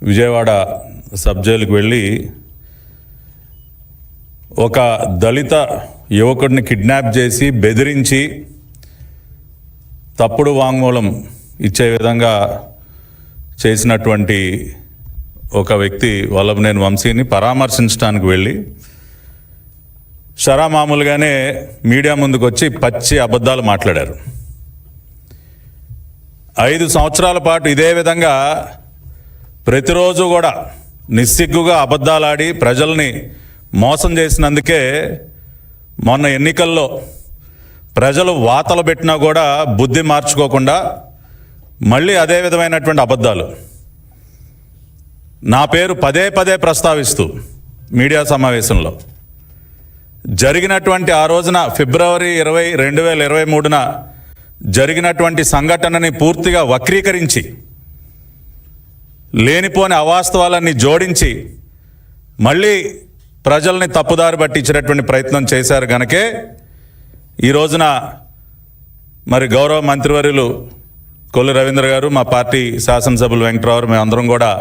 Vijayawada sub జైలుకి వెళ్ళి ఒక దళిత యువకుడిని కిడ్నాప్ చేసి బెదిరించి తప్పుడు వాంగ్మూలం ఇచ్చే విధంగా చేసినటువంటి ఒక వ్యక్తి వల్లభనేని వంశీని పరామర్శించడానికి వెళ్ళి మామూలుగానే మీడియా ముందుకు వచ్చి పచ్చి అబద్ధాలు మాట్లాడారు. 5 సంవత్సరాల పాటు ఇదే విధంగా ప్రతిరోజు కూడా నిస్సిగ్గుగా అబద్ధాలాడి ప్రజల్ని మోసం చేసినందుకే మొన్న ఎన్నికల్లో ప్రజలు వాతలు పెట్టినా కూడా బుద్ధి మార్చుకోకుండా మళ్ళీ అదే విధమైనటువంటి అబద్ధాలు నా పేరు పదే పదే ప్రస్తావిస్తూ మీడియా సమావేశంలో జరిగినటువంటి ఆ రోజున ఫిబ్రవరి 20, 2023న జరిగినటువంటి సంఘటనని పూర్తిగా వక్రీకరించి లేనిపోని అవాస్తవాలన్నీ జోడించి మళ్ళీ ప్రజల్ని తప్పుదారి పట్టించేటటువంటి ప్రయత్నం చేశారు గనకే ఈ రోజున మరి గౌరవ మంత్రివర్యులు కొల్లు రవీంద్ర గారు, మా పార్టీ శాసనసభ్యులు వెంకటరావు, మేమందరం కూడా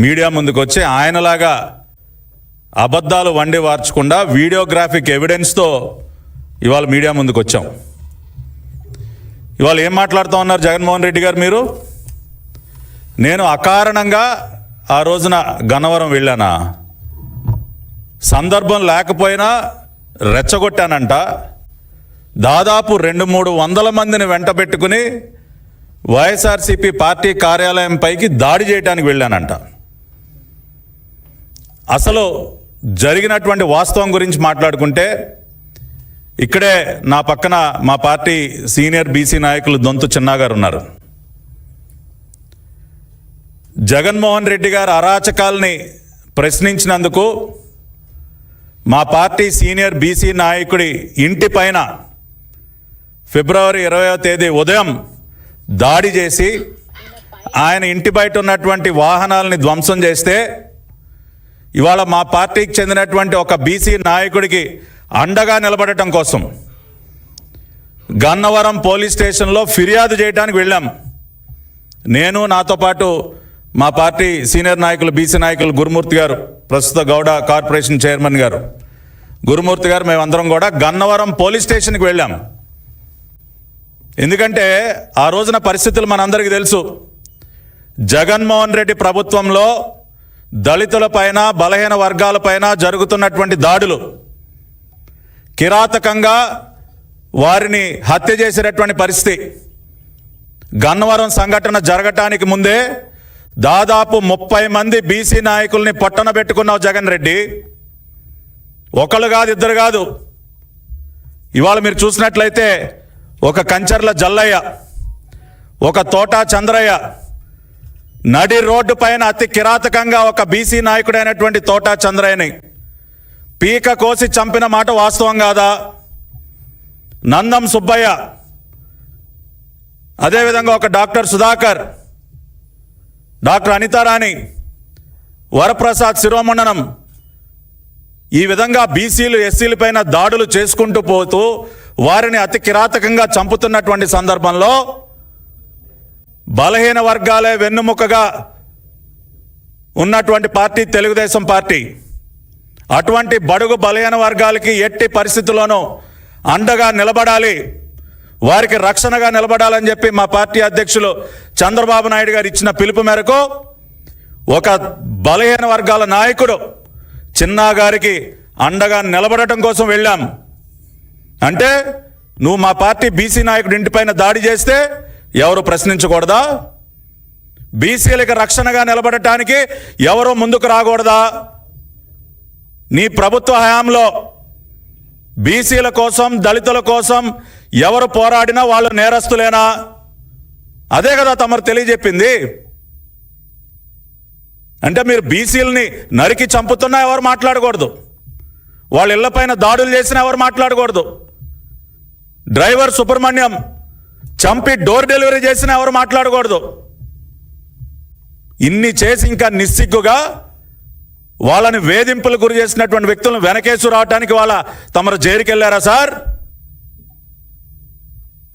మీడియా ముందుకు వచ్చి ఆయనలాగా అబద్ధాలు వండి వార్చకుండా వీడియోగ్రాఫిక్ ఎవిడెన్స్తో ఇవాళ మీడియా ముందుకు వచ్చాం. ఇవాళ ఏం మాట్లాడుతూ ఉన్నారు జగన్మోహన్ రెడ్డి గారు? మీరు నేను అకారణంగా ఆ రోజున గన్నవరం వెళ్ళానా? సందర్భం లేకపోయినా రెచ్చగొట్టానంట. దాదాపు 200-300 మందిని వెంట పెట్టుకుని వైఎస్ఆర్సీపీ పార్టీ కార్యాలయం పైకి దాడి చేయడానికి వెళ్ళానంట. అసలు జరిగినటువంటి వాస్తవం గురించి మాట్లాడుకుంటే ఇక్కడే నా పక్కన మా పార్టీ సీనియర్ బీసీ నాయకులు దొంతు చిన్నా గారు ఉన్నారు. జగన్మోహన్ రెడ్డి గారు అరాచకాల్ని ప్రశ్నించినందుకు మా పార్టీ సీనియర్ బీసీ నాయకుడి ఇంటి పైన ఫిబ్రవరి 20వ తేదీ ఉదయం దాడి చేసి ఆయన ఇంటి బయట ఉన్నటువంటి వాహనాలని ధ్వంసం చేస్తే ఇవాళ మా పార్టీకి చెందినటువంటి ఒక బీసీ నాయకుడికి అండగా నిలబడటం కోసం గన్నవరం పోలీస్ స్టేషన్లో ఫిర్యాదు చేయడానికి వెళ్ళాం. నేను, నాతో పాటు మా పార్టీ సీనియర్ నాయకులు బీసీ నాయకులు గురుమూర్తి గారు, ప్రస్తుత గౌడ కార్పొరేషన్ చైర్మన్ గారు గురుమూర్తి గారు, మేమందరం కూడా గన్నవరం పోలీస్ స్టేషన్కి వెళ్ళాం. ఎందుకంటే ఆ రోజున పరిస్థితులు మనందరికీ తెలుసు. జగన్మోహన్ రెడ్డి ప్రభుత్వంలో దళితులపైన, బలహీన వర్గాలపైన జరుగుతున్నటువంటి దాడులు, కిరాతకంగా వారిని హత్య చేసేటటువంటి పరిస్థితి. గన్నవరం సంఘటన జరగటానికి ముందే దాదాపు 30 మంది బీసీ నాయకుల్ని పొట్టన పెట్టుకున్నావు జగన్ రెడ్డి. ఒకళ్ళు కాదు, ఇద్దరు కాదు. ఇవాళ మీరు చూసినట్లయితే ఒక కంచర్ల జల్లయ్య, ఒక తోటా చంద్రయ్య, నడి రోడ్డు పైన అతి కిరాతకంగా ఒక బీసీ నాయకుడైనటువంటి తోటా చంద్రయ్యని పీక కోసి చంపిన మాట వాస్తవం కాదా? నందం సుబ్బయ్య, అదేవిధంగా ఒక డాక్టర్ సుధాకర్, డాక్టర్ అనితారాణి, వరప్రసాద్ శిరోమండనం, ఈ విధంగా బీసీలు ఎస్సీల పైన దాడులు చేసుకుంటూ పోతూ వారిని అతి కిరాతకంగా చంపుతున్నటువంటి సందర్భంలో బలహీన వర్గాలే వెన్నుముకగా ఉన్నటువంటి పార్టీ తెలుగుదేశం పార్టీ. అటువంటి బడుగు బలహీన వర్గాలకి ఎట్టి పరిస్థితుల్లోనూ అండగా నిలబడాలి, వారికి రక్షణగా నిలబడాలని చెప్పి మా పార్టీ అధ్యక్షులు చంద్రబాబు నాయుడు గారు ఇచ్చిన పిలుపు మేరకు ఒక బలహీన వర్గాల నాయకుడు చిన్నా గారికి అండగా నిలబడటం కోసం వెళ్ళాం. అంటే నువ్వు మా పార్టీ బీసీ నాయకుడి ఇంటిపైన దాడి చేస్తే ఎవరు ప్రశ్నించకూడదా? బీసీలకు రక్షణగా నిలబడటానికి ఎవరు ముందుకు రాకూడదా? నీ ప్రభుత్వ హయాంలో బీసీల కోసం, దళితుల కోసం ఎవరు పోరాడినా వాళ్ళు నేరస్తులేనా? అదే కదా తమరు తెలియజెప్పింది. అంటే మీరు బీసీలని నరికి చంపుతున్నా ఎవరు మాట్లాడకూడదు, వాళ్ళ ఇళ్లపైన దాడులు చేసినా ఎవరు మాట్లాడకూడదు, డ్రైవర్ సుబ్రహ్మణ్యం చంపి డోర్ డెలివరీ చేసినా ఎవరు మాట్లాడకూడదు. ఇన్ని చేసి ఇంకా నిస్సిగ్గుగా వాళ్ళని వేధింపులు గురి చేసినటువంటి వ్యక్తులను వెనకేసు రావడానికి వాళ్ళ తమరు జైలుకి వెళ్ళారా సార్?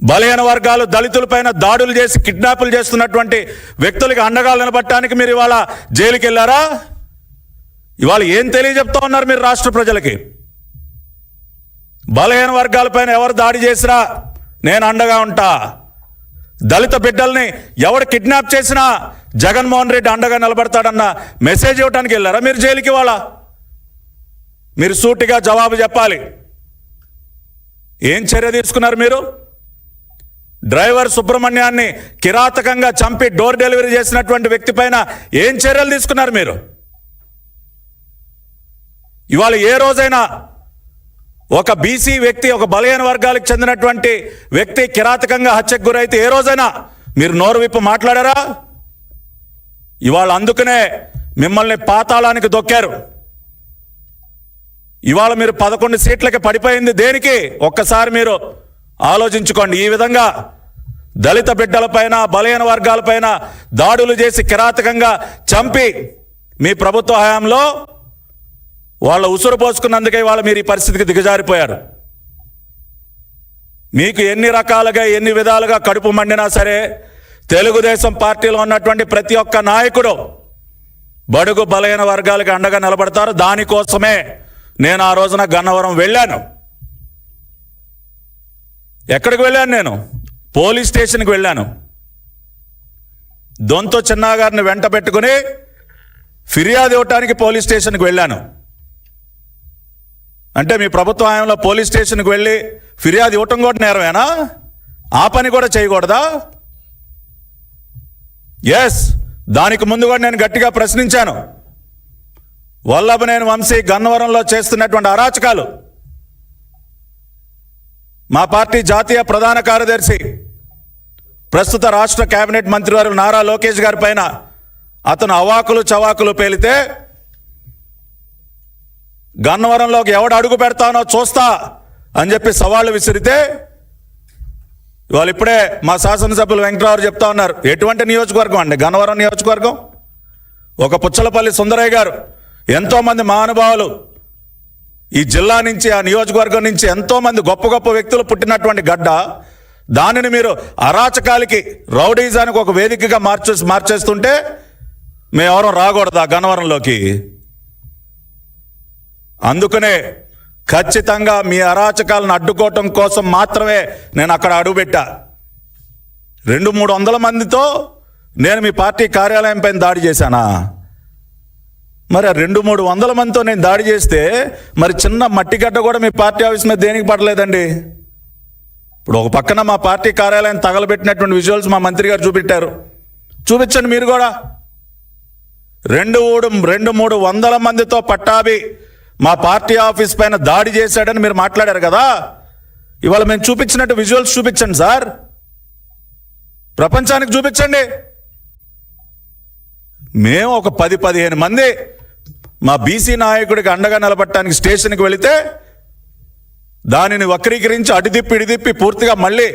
బలహీన వర్గాలు దళితులపైన దాడులు చేసి కిడ్నాపులు చేస్తున్నటువంటి వ్యక్తులకి అండగా నిలబడటానికి మీరు ఇవాళ జైలుకి వెళ్ళారా? ఇవాళ ఏం తెలియజెప్తా ఉన్నారు మీరు రాష్ట్ర ప్రజలకి? బలహీన వర్గాలపైన ఎవరు దాడి చేసినా నేను అండగా ఉంటా, దళిత బిడ్డల్ని ఎవడు కిడ్నాప్ చేసినా జగన్మోహన్ రెడ్డి అండగా నిలబడతాడన్న మెసేజ్ ఇవ్వడానికి వెళ్ళారా మీరు జైలుకి? వాళ్ళ మీరు సూటిగా జవాబు చెప్పాలి. ఏం చర్య తీసుకున్నారు మీరు? డ్రైవర్ సుబ్రహ్మణ్యాన్ని కిరాతకంగా చంపి డోర్ డెలివరీ చేసినటువంటి వ్యక్తి పైన ఏం చర్యలు తీసుకున్నారు మీరు? ఇవాళ ఏ రోజైనా ఒక బీసీ వ్యక్తి, ఒక బలహీన వర్గాలకు చెందినటువంటి వ్యక్తి కిరాతకంగా హత్యకు గురైతే ఏ రోజైనా మీరు నోరు విప్పి మాట్లాడారా? ఇవాళ అందుకనే మిమ్మల్ని పాతాళానికి దొక్కారు. ఇవాళ మీరు 11 సీట్లకి పడిపోయింది దేనికి? ఒక్కసారి మీరు ఆలోచించుకోండి. ఈ విధంగా దళిత బిడ్డలపైన, బలహీన వర్గాలపైన దాడులు చేసి కిరాతకంగా చంపి మీ ప్రభుత్వ హయాంలో వాళ్ళ ఉసురు పోసుకున్నందుకే ఇవాళ మీరు ఈ పరిస్థితికి దిగజారిపోయారు. మీకు ఎన్ని రకాలుగా, ఎన్ని విధాలుగా కడుపు మండినా సరే తెలుగుదేశం పార్టీలో ఉన్నటువంటి ప్రతి ఒక్క నాయకుడు బడుగు బలహీన వర్గాలకు అండగా నిలబడతారు. దానికోసమే నేను ఆ రోజున గన్నవరం వెళ్ళాను. ఎక్కడికి వెళ్ళాను? నేను పోలీస్ స్టేషన్కి వెళ్ళాను. దొంతో చిన్నా గారిని వెంట పెట్టుకుని ఫిర్యాదు ఇవ్వటానికి పోలీస్ స్టేషన్కి వెళ్ళాను. అంటే మీ ప్రభుత్వ హయాంలో పోలీస్ స్టేషన్కి వెళ్ళి ఫిర్యాదు ఇవ్వటం కూడా నేరమేనా? ఆ పని కూడా చేయకూడదా? ఎస్, దానికి ముందు కూడా నేను గట్టిగా ప్రశ్నించాను. వల్లభనేని వంశీ గన్నవరంలో చేస్తున్నటువంటి అరాచకాలు మా పార్టీ జాతీయ ప్రధాన కార్యదర్శి, ప్రస్తుత రాష్ట్ర కేబినెట్ మంత్రివర్యులు నారా లోకేష్ గారి పైన అతను అవాకులు చవాకులు పేలితే గన్నవరంలోకి ఎవడు అడుగు పెడతానో చూస్తా అని చెప్పి సవాళ్లు విసిరితే ఇవాళ ఇప్పుడే మా శాసనసభ్యులు వెంకటరావు చెప్తా ఉన్నారు. ఎటువంటి నియోజకవర్గం అండి గన్నవరం నియోజకవర్గం? ఒక పుచ్చలపల్లి సుందరయ్య గారు, ఎంతోమంది మహానుభావులు ఈ జిల్లా నుంచి, ఆ నియోజకవర్గం నుంచి ఎంతోమంది గొప్ప గొప్ప వ్యక్తులు పుట్టినటువంటి గడ్డ. దానిని మీరు అరాచకాలకి, రౌడీజానికి ఒక వేదికగా మార్చేస్తుంటే మేమెవరం రాకూడదా గన్నవరంలోకి? అందుకనే ఖచ్చితంగా మీ అరాచకాలను అడ్డుకోవటం కోసం మాత్రమే నేను అక్కడ అడుగుపెట్టా. 200-300 మందితో నేను మీ పార్టీ కార్యాలయం పైన దాడి చేశానా? మరి 200-300 మందితో నేను దాడి చేస్తే మరి చిన్న మట్టిగడ్డ కూడా మీ పార్టీ ఆఫీస్ మీద దేనికి పడలేదండి? ఇప్పుడు ఒక పక్కన మా పార్టీ కార్యాలయం తగలబెట్టినటువంటి విజువల్స్ మా మంత్రి గారు చూపెట్టారు. చూపించండి మీరు కూడా. 200-300 మందితో పట్టాభి మా పార్టీ ఆఫీస్ పైన దాడి చేశాడని మీరు మాట్లాడారు కదా. ఇవాళ మేము చూపించినట్టు విజువల్స్ చూపించండి సార్, ప్రపంచానికి చూపించండి. మేము ఒక 10-15 మంది మా బీసీ నాయకుడికి అండగా నిలబడటానికి స్టేషన్కి వెళితే దానిని వక్రీకరించి అడిదిప్పి ఇడిదిప్పి పూర్తిగా మళ్ళీ